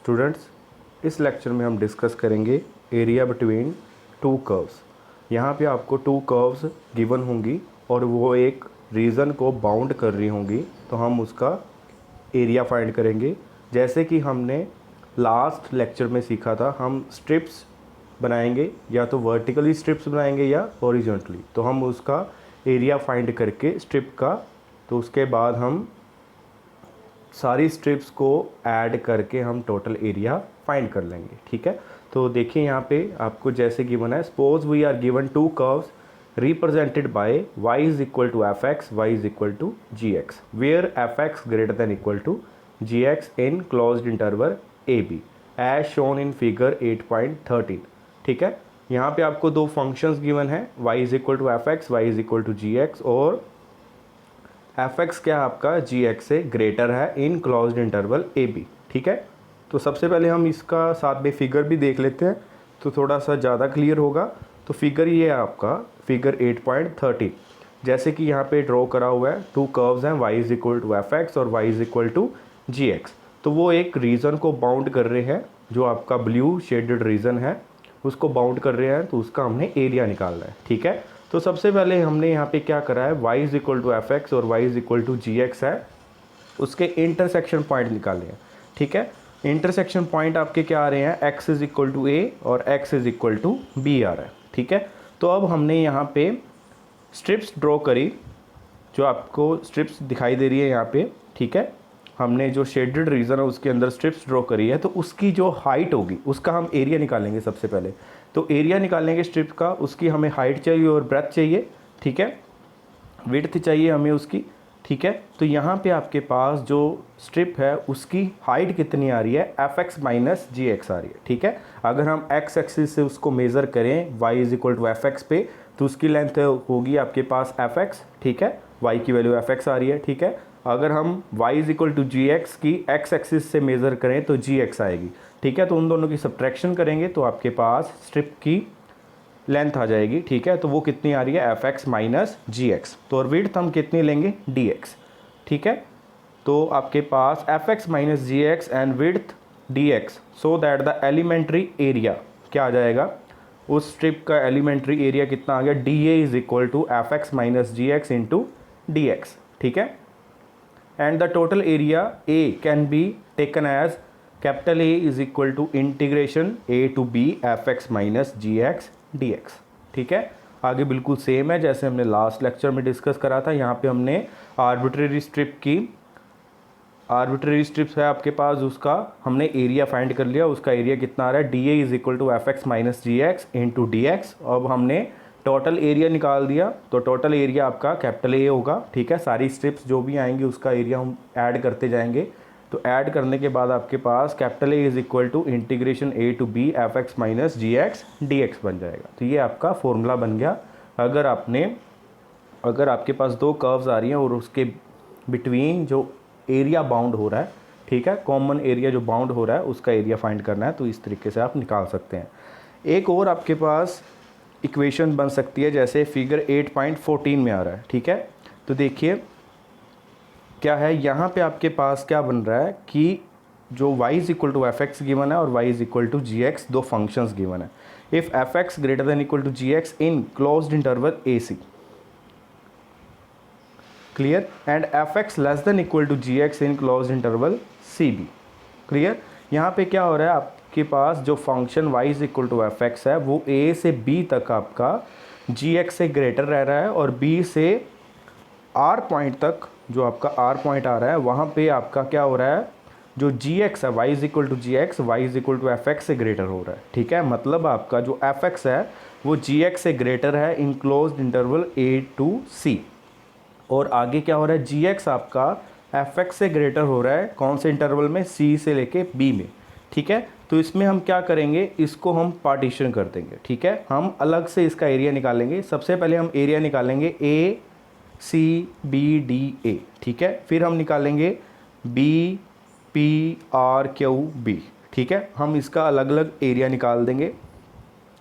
Students, इस lecture में हम डिस्कस करेंगे एरिया बिटवीन टू कर्व्स। यहाँ पे आपको टू कर्व्स गिवन होंगी और वो एक रीजन को बाउंड कर रही होंगी, तो हम उसका एरिया फाइंड करेंगे। जैसे कि हमने लास्ट लेक्चर में सीखा था, हम स्ट्रिप्स बनाएंगे, या तो वर्टिकली स्ट्रिप्स बनाएंगे या हॉरिजॉन्टली। तो हम उसका एरिया फाइंड करके स्ट्रिप का, तो उसके बाद हम सारी स्ट्रिप्स को ऐड करके हम टोटल एरिया फाइंड कर लेंगे। ठीक है, तो देखिए यहाँ पे आपको जैसे गिवन है, suppose we are given two curves represented by y is equal to f x, y is equal to g x, where f x greater than equal to g x in closed interval a b as shown in figure 8.13। ठीक है, यहाँ पे आपको दो functions given है, y is equal to f x, y is equal to g x, और f x क्या आपका जी एक्स से ग्रेटर है in closed interval a b. ठीक है, तो सबसे पहले हम इसका साथ में फिगर भी देख लेते हैं तो थोड़ा सा ज़्यादा क्लियर होगा। तो फिगर ये है आपका फिगर 8.13। जैसे कि यहाँ पे ड्रॉ करा हुआ है, टू कर्व्स हैं, y is equal to f x और y is equal to g x. तो वो एक रीजन को बाउंड कर रहे हैं, जो आपका ब्लू शेडेड रीजन है उसको बाउंड कर रहे हैं, तो उसका हमने एरिया निकालना है। ठीक है, तो सबसे पहले हमने यहाँ पे क्या करा है, y is equal to f x और y is equal to g x है, उसके इंटरसेक्शन पॉइंट निकाले हैं। ठीक है, इंटरसेक्शन पॉइंट आपके क्या आ रहे हैं, x is equal to a और x is equal to b आ रहा है। ठीक है, तो अब हमने यहाँ पे स्ट्रिप्स ड्रॉ करी, जो आपको स्ट्रिप्स दिखाई दे रही है यहाँ पे। ठीक है, हमने जो शेडेड रीजन है उसके अंदर स्ट्रिप्स ड्रॉ करी है, तो उसकी जो हाइट होगी उसका हम एरिया निकालेंगे सबसे पहले। तो एरिया निकालेंगे स्ट्रिप का, उसकी हमें हाइट चाहिए और ब्रेथ चाहिए। ठीक है, विड्थ चाहिए हमें उसकी। ठीक है, तो यहाँ पे आपके पास जो स्ट्रिप है उसकी हाइट कितनी आ रही है, f x minus g x आ रही है। ठीक है, अगर हम एक्स एक्सिस से उसको मेज़र करें y is equal to f x पे, तो उसकी लेंथ होगी आपके पास एफ एक्स। ठीक है, y की वैल्यू एफ एक्स आ रही है। ठीक है, अगर हम y is equal to g x की एक्स एक्सिस से मेज़र करें तो जी एक्स आएगी। ठीक है, तो उन दोनों की सब्ट्रैक्शन करेंगे तो आपके पास स्ट्रिप की लेंथ आ जाएगी। ठीक है, तो वो कितनी आ रही है, f x minus g x. तो और विड्थ हम कितनी लेंगे, डी एक्स। ठीक है, तो आपके पास f x minus g x and width d x, so that the elementary area क्या आ जाएगा, उस स्ट्रिप का एलिमेंट्री एरिया कितना आ गया, d a is equal to f x minus g x into d x. ठीक है, and the total area a can be taken as capital A is equal to integration a to b f x minus g x d x. ठीक है, आगे बिल्कुल same है जैसे हमने last lecture में डिस्कस करा था। यहाँ पे हमने आर्बिट्रेरी स्ट्रिप्स है आपके पास, उसका हमने एरिया फाइंड कर लिया। उसका एरिया कितना आ रहा है, d a is equal to f x minus g x into d x. अब हमने टोटल एरिया निकाल दिया, तो टोटल एरिया आपका कैपिटल ए होगा। ठीक है, सारी स्ट्रिप्स जो भी आएंगी उसका एरिया हम ऐड करते जाएंगे। तो ऐड करने के बाद आपके पास capital A is equal to integration a to b f x minus g x d x बन जाएगा। तो ये आपका फॉर्मूला बन गया। अगर आपके पास दो कर्व्स आ रही हैं और उसके बिटवीन जो एरिया बाउंड हो रहा है, ठीक है, कॉमन एरिया जो बाउंड हो रहा है उसका एरिया फाइंड करना है, तो इस तरीके से आप निकाल सकते हैं। एक और आपके पास इक्वेशन बन सकती है, जैसे फिगर 8.14 में आ रहा है। ठीक है, तो देखिए क्या है, यहाँ पे आपके पास क्या बन रहा है कि जो y is equal to f x given है और y is equal to g x, दो फंक्शंस गिवन है। If f x greater than equal to g x in closed interval a c, clear, and f x less than equal to g x in closed interval c b, clear. यहाँ पे क्या हो रहा है, आपके पास जो function y is equal to f x है वो a से b तक आपका जी एक्स से ग्रेटर रह रहा है, और b से r पॉइंट तक जो आपका r पॉइंट आ रहा है वहाँ पे आपका क्या हो रहा है, जो जी एक्स है y is equal to g x, y is equal to f x से ग्रेटर हो रहा है। ठीक है, मतलब आपका जो एफ एक्स है वो जी एक्स से ग्रेटर है in closed interval a to c, और आगे क्या हो रहा है, जी एक्स आपका एफ एक्स से ग्रेटर हो रहा है कौन से इंटरवल में, सी से लेके बी में। ठीक है, तो इसमें हम क्या करेंगे, इसको हम पार्टीशन कर देंगे। ठीक है, हम अलग से इसका एरिया निकालेंगे। सबसे पहले हम एरिया निकालेंगे ए सी बी डी ए। ठीक है, फिर हम निकालेंगे b p r q b. ठीक है, हम इसका अलग अलग एरिया निकाल देंगे,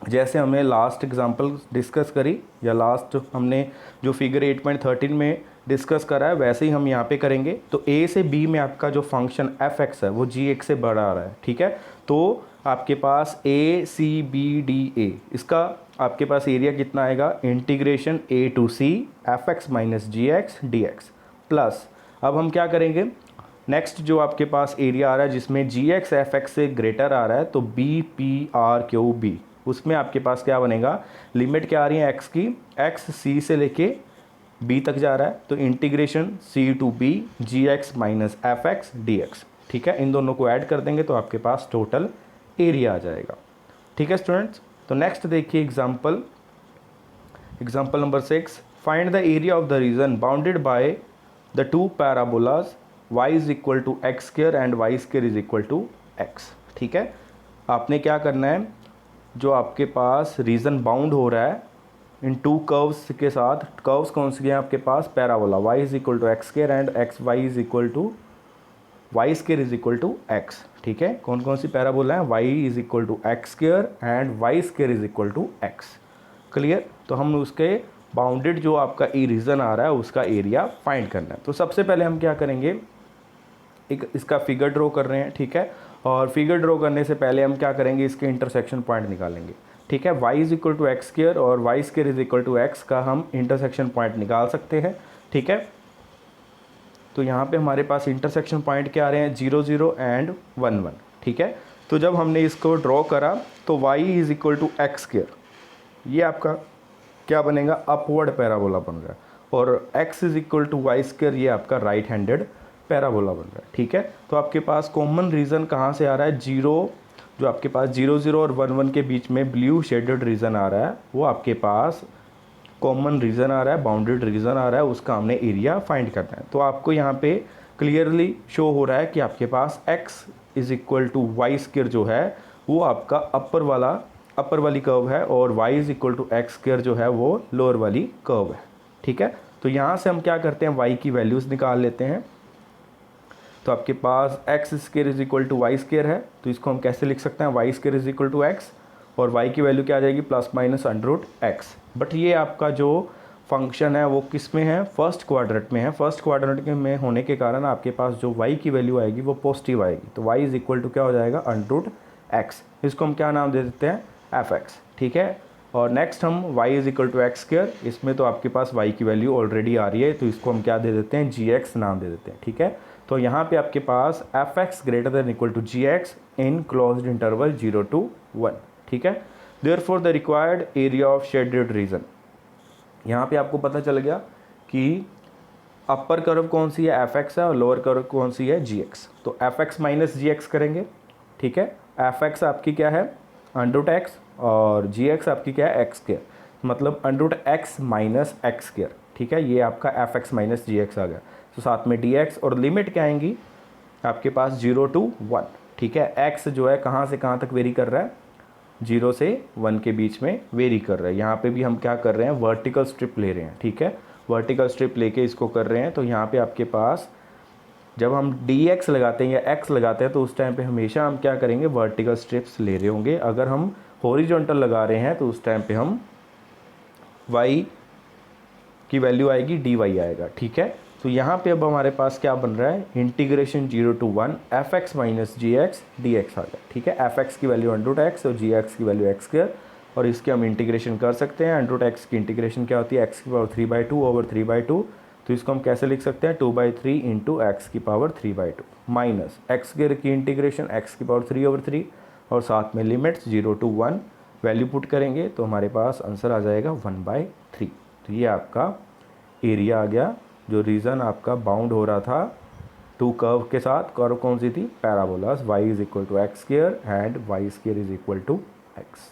जैसे हमने लास्ट एग्जांपल डिस्कस करी, या लास्ट हमने जो फिगर 8.13 में डिस्कस करा है वैसे ही हम यहाँ पे करेंगे। तो ए से बी में आपका जो फंक्शन एफ एक्स है वो जी एक्स से बड़ा आ रहा है, ठीक है। तो आपके पास ए सी बी डी ए, इसका आपके पास एरिया कितना आएगा, integration a to c f x minus g x d x plus, अब हम क्या करेंगे, नेक्स्ट जो आपके पास एरिया आ रहा है जिसमें जी एक्स एफ एक्स से ग्रेटर आ रहा है, तो b p r q b, उसमें आपके पास क्या बनेगा, लिमिट क्या आ रही है एक्स की, एक्स सी से लेके बी तक जा रहा है, तो integration c to b g x minus f x d x, ठीक है। इन दोनों को ऐड कर देंगे तो आपके पास टोटल एरिया आ जाएगा, ठीक है स्टूडेंट्स। तो नेक्स्ट देखिए example number 6, find the area of the region bounded by the two parabolas y is equal to x square and y square is equal to x, ठीक है। आपने क्या करना है, जो आपके पास रीजन बाउंड हो रहा है इन टू कर्व्स के साथ, कर्व्स कौन से हैं आपके पास, parabola y is equal to x square and x y is equal to y square is equal to x, ठीक है। कौन कौन सी पैराबोला है, y is equal to x square and y square is equal to x, clear. तो हम उसके bounded जो आपका ई रीजन आ रहा है उसका एरिया फाइंड करना है। तो सबसे पहले हम क्या करेंगे, एक इसका फिगर ड्रॉ कर रहे हैं, ठीक है। और फिगर ड्रॉ करने से पहले हम क्या करेंगे, इसके इंटरसेक्शन पॉइंट निकालेंगे, ठीक है। y is equal to x square और y square is equal to x का हम इंटरसेक्शन पॉइंट निकाल सकते हैं, ठीक है। तो यहाँ पे हमारे पास इंटरसेक्शन पॉइंट क्या आ रहे हैं, 0 0 एंड 1 1, ठीक है। तो जब हमने इसको ड्रॉ करा तो y is equal to x square, ये आपका क्या बनेगा, अपवर्ड पैराबोला बन रहा है, और x is equal to y square ये आपका राइट हैंडेड पैराबोला बन रहा है, ठीक है। तो आपके पास कॉमन रीजन कहाँ से आ रहा है, जीरो, जो आपके पास 0 0 और 1 1 के बीच में ब्लू शेडेड रीजन आ रहा है वो आपके पास कॉमन रीजन आ रहा है, बाउंडेड रीजन आ रहा है, उसका हमने एरिया फाइंड करना है। तो आपको यहाँ पे क्लियरली शो हो रहा है कि आपके पास x is equal to y square जो है वो आपका अपर वाली कर्व है, और y is equal to x square जो है वो लोअर वाली कर्व है, ठीक है। तो यहाँ से हम क्या करते हैं, y की वैल्यूज़ निकाल लेते हैं। तो आपके पास x square is equal to y square है, तो इसको हम कैसे लिख सकते हैं, y square is equal to x, और y की वैल्यू क्या आ जाएगी, plus minus under root x. But ये आपका जो फंक्शन है वो किस में है, फर्स्ट क्वाड्रेंट में है। फर्स्ट क्वाड्रेंट में होने के कारण आपके पास जो y की वैल्यू आएगी वो पॉजिटिव आएगी, तो y इज इक्वल टू क्या हो जाएगा, अंडर रूट एक्स। इसको हम क्या नाम दे देते हैं, एफ एक्स, ठीक है। और नेक्स्ट हम y is equal to x square, इसमें तो आपके पास y की वैल्यू ऑलरेडी आ रही है, तो इसको हम क्या दे देते हैं, जी एक्स नाम दे देते हैं, ठीक है। तो यहाँ पे आपके पास f x greater than equal to g x in closed interval 0 to 1, ठीक है। Therefore the required area of shaded region, यहाँ पे आपको पता चल गया कि अपर कर्व कौन सी है, एफ एक्स है, और लोअर कर्व कौन सी है, जी एक्स। तो F x minus g x करेंगे, ठीक है। एफ एक्स आपकी क्या है, अंडर रूट एक्स, और जी एक्स आपकी क्या है, एक्स स्क्वायर, मतलब under root x minus x square, ठीक है। ये आपका f x minus g x आ गया। तो साथ में डी एक्स, और लिमिट क्या आएंगी आपके पास 0 to 1, ठीक है। एक्स जो है कहाँ से कहाँ तक वेरी कर रहा है, 0 से 1 के बीच में वेरी कर रहा है। यहाँ पे भी हम क्या कर रहे हैं, वर्टिकल स्ट्रिप ले रहे हैं, ठीक है। वर्टिकल स्ट्रिप लेके इसको कर रहे हैं। तो यहाँ पे आपके पास जब हम डी एक्स लगाते हैं या एक्स लगाते हैं तो उस टाइम पे हमेशा हम क्या करेंगे, वर्टिकल स्ट्रिप्स ले रहे होंगे। अगर हम हॉरिजॉन्टल लगा रहे हैं तो उस टाइम पे हम y की वैल्यू आएगी, dy आएगा, ठीक है। तो यहाँ पे अब हमारे पास क्या बन रहा है, integration 0 to 1 f x minus g x d x आ गया, ठीक है। एफ एक्स की वैल्यू अंडर रूट एक्स और जी एक्स की वैल्यू एक्स स्क्वायर, और इसके हम इंटीग्रेशन कर सकते हैं। अंडर रूट एक्स की इंटीग्रेशन क्या होती है, एक्स की पावर 3/2 ओवर 3/2, तो इसको हम कैसे लिख सकते हैं, 2/3 इंटू एक्स की पावर 3/2 माइनस एक्स स्क्वायर की इंटीग्रेशन एक्स की पावर 3/3, और साथ में लिमिट्स 0 to 1 वैल्यू पुट करेंगे तो हमारे पास आंसर आ जाएगा 1/3। तो ये आपका एरिया आ गया, जो रीज़न आपका बाउंड हो रहा था टू कर्व के साथ। कर्व कौन सी थी, parabolas, y is equal to x square and y square is equal to x.